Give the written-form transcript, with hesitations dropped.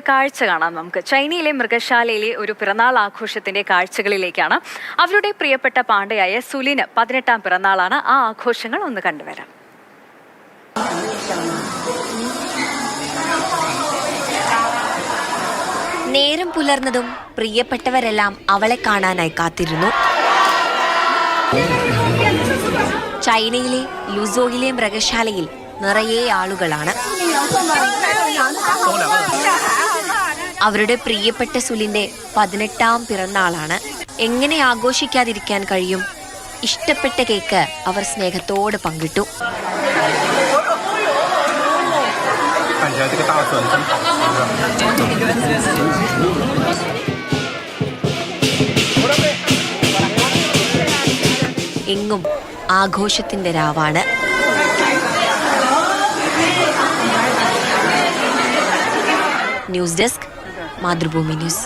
ഒരു കാഴ്ച കാണാം നമുക്ക്. ചൈനയിലെ മൃഗശാലയിലെ ഒരു പിറന്നാൾ ആഘോഷത്തിന്റെ കാഴ്ചകളിലേക്കാണ്. അവരുടെ പ്രിയപ്പെട്ട പാണ്ഡയായ സുലിന് 18ാം പിറന്നാളാണ്. ആ ആഘോഷങ്ങൾ ഒന്ന് കണ്ടുവരാം. നേരം പുലർന്നതും പ്രിയപ്പെട്ടവരെല്ലാം അവളെ കാണാനായി കാത്തിരുന്നു. ചൈനയിലെ ലുസോയിലെ മൃഗശാലയിൽ നിറയെ ആളുകളാണ്. അവരുടെ പ്രിയപ്പെട്ട സുലിന്റെ 18ാം പിറന്നാളാണ്. എങ്ങനെ ആഘോഷിക്കാതിരിക്കാൻ കഴിയും? ഇഷ്ടപ്പെട്ട കേക്ക് അവർ സ്നേഹത്തോടെ പങ്കിട്ടു. എങ്ങും ആഘോഷത്തിന്റെ രാവാണ്. News desk, Mathrubhumi news.